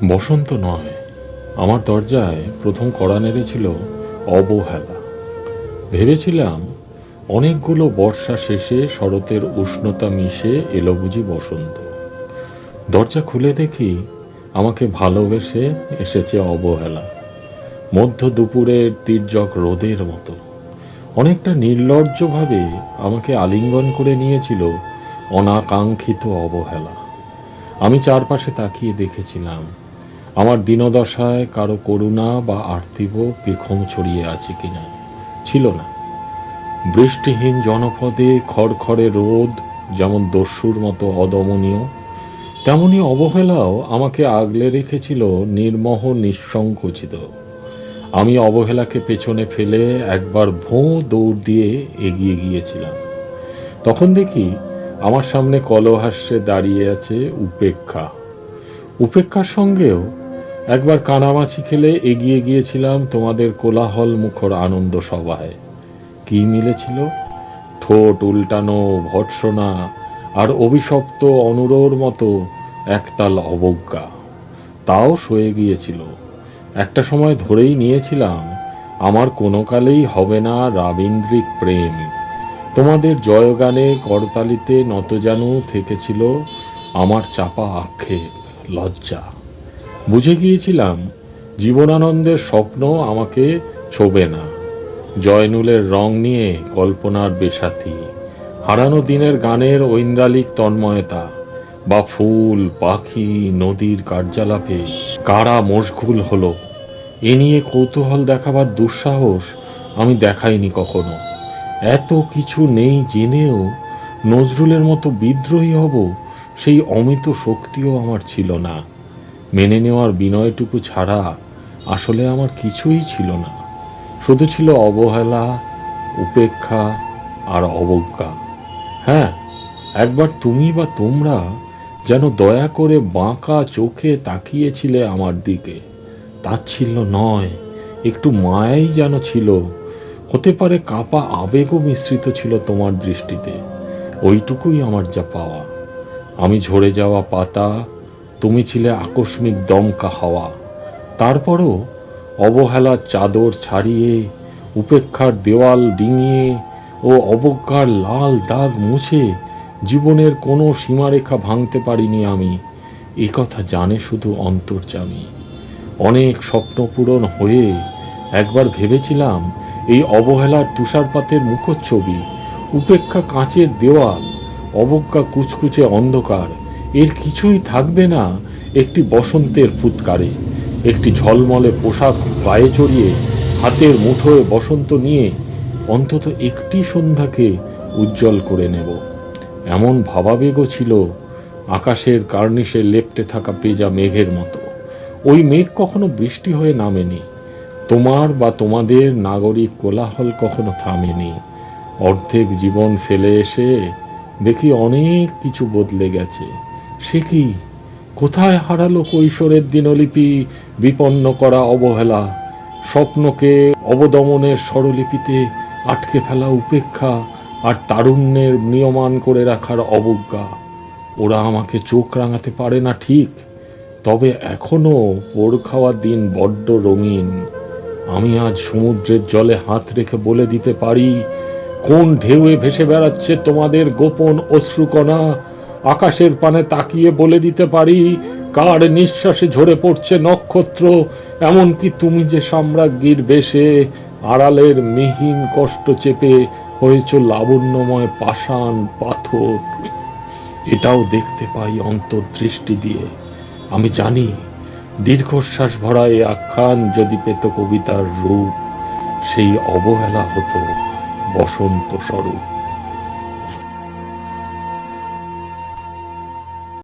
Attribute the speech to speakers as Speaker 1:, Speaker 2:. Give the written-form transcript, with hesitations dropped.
Speaker 1: বসন্ত নয়, আমার দরজায় প্রথম কড়া নেড়েছিল অবহেলা। ভেবেছিলাম অনেকগুলো বর্ষা শেষে শরতের উষ্ণতা মিশে এলো বুঝি বসন্ত। দরজা খুলে দেখি আমাকে ভালোবেসে এসেছে অবহেলা, মধ্য দুপুরের তির্যক রোদের মতো। অনেকটা নির্লজ্জভাবে আমাকে আলিঙ্গন করে নিয়েছিল অনাকাঙ্ক্ষিত অবহেলা। আমি চারপাশে তাকিয়ে দেখেছিলাম আমার দীনদশায় কারো করুণা বা আর্তিব পেখম ছড়িয়ে আছে কিনা। ছিল না। বৃষ্টিহীন জনপদে খড়খড়ে রোদ যেমন দস্যুর মতো অদমনীয়, তেমনি অবহেলাও আমাকে আগলে রেখেছিল নির্মোহ নিঃসংকোচিত। আমি অবহেলাকে পেছনে ফেলে একবার ভোঁ দৌড় দিয়ে এগিয়ে গিয়েছিলাম। তখন দেখি আমার সামনে কলহাস্যে দাঁড়িয়ে আছে উপেক্ষা। উপেক্ষার সঙ্গেও একবার কানামাছি খেলে এগিয়ে গিয়েছিলাম তোমাদের কোলাহল মুখর আনন্দ সভায়। কি মিলেছিল? ঠোঁট উল্টানো ভর্ৎসনা আর অভিশপ্ত অনুরোর মতো একতাল অবজ্ঞা। তাও সয়ে গিয়েছিল। একটা সময় ধরেই নিয়েছিলাম আমার কোনো কালেই হবে না রাবীন্দ্রিক প্রেম। তোমাদের জয়গানে করতালিতে নতজানু থেকেছিল আমার চাপা আক্ষেপ, লজ্জা। বুঝে গিয়েছিলাম জীবনানন্দের স্বপ্ন আমাকে ছোবে না। জয়নুলের রং নিয়ে কল্পনার বেসাথী, হারানো দিনের গানের ঐন্দ্রালিক তন্ময়তা, বা ফুল পাখি নদীর কার্যালাপে কারা মশগুল হলো এ নিয়ে কৌতূহল দেখাবার দুঃসাহস আমি দেখাইনি কখনো। এত কিছু নেই জেনেও নজরুলের মতো বিদ্রোহী হব সেই অমিত শক্তিও আমার ছিল না। মেনে নেওয়ার বিনয়টুকু ছাড়া আসলে আমার কিছুই ছিল না। শুধু ছিল অবহেলা, উপেক্ষা আর অবজ্ঞা। হ্যাঁ, একবার তুমি বা তোমরা যেন দয়া করে বাঁকা চোখে তাকিয়েছিলে আমার দিকে। তাচ্ছিল্য নয়, একটু মায়াই যেন ছিল। হতে পারে কাপা আবেগও মিশ্রিত ছিল তোমার দৃষ্টিতে। ওইটুকুই আমার যা পাওয়া। আমি ঝরে যাওয়া পাতা, তুমি ছিলে আকস্মিক দমকা হাওয়া। তারপরও অবহেলার চাদর ছাড়িয়ে, উপেক্ষার দেওয়াল ডিঙিয়ে ও অবজ্ঞার লাল দাগ মুছে জীবনের কোনো সীমারেখা ভাঙতে পারিনি আমি। এ কথা জানে শুধু অন্তর্যামী। অনেক স্বপ্ন পূরণ হয়ে একবার ভেবেছিলাম এই অবহেলার তুষারপাতের মুখচ্ছবি, উপেক্ষা কাঁচের দেওয়াল, অবজ্ঞা কুচকুচে অন্ধকার, এর কিছুই থাকবে না একটি বসন্তের ফুৎকারে। একটি ঝলমলে পোশাক গায়ে চড়িয়ে, হাতের মুঠোয় বসন্ত নিয়ে অন্তত একটি সন্ধ্যাকে উজ্জ্বল করে নেব, এমন ভাবাবেগও ছিল আকাশের কার্নিশে লেপ্টে থাকা পেঁজা মেঘের মতো। ওই মেঘ কখনো বৃষ্টি হয়ে নামেনি। তোমার বা তোমাদের নাগরিক কোলাহল কখনো থামেনি। অর্ধেক জীবন ফেলে এসে দেখি অনেক কিছু বদলে গেছে। সে কি? কোথায় হারালো কৈশোরের দিনলিপি, বিপন্ন করা অবহেলা, স্বপ্নকে অবদমনের স্বরলিপিতে আটকে ফেলা উপেক্ষা, আর তারুণ্যের নিয়মান করে রাখার অবজ্ঞা? ওরা আমাকে চোখ রাঙাতে পারে না ঠিক, তবে এখনো পোড় খাওয়ার দিন বড্ড রঙিন। আমি আজ সমুদ্রের জলে হাত রেখে বলে দিতে পারি কোন ঢেউয়ে ভেসে বেড়াচ্ছে তোমাদের গোপন অশ্রুকণা। আকাশের পানে তাকিয়ে বলে দিতে পারি কার নিঃশ্বাসে ঝরে পড়ছে নক্ষত্র। এমনকি তুমি যে সাম্রাজ্ঞীর বেশে আড়ালের মিহিন কষ্ট চেপে হয়েছ লাবণ্যময় পাষাণ পাথর, এটাও দেখতে পাই অন্তর্দৃষ্টি দিয়ে। আমি জানি দীর্ঘশ্বাস ভরা এই আখ্যান যদি পেত কবিতার রূপ, সেই অবহেলা হতো বসন্ত স্বরূপ।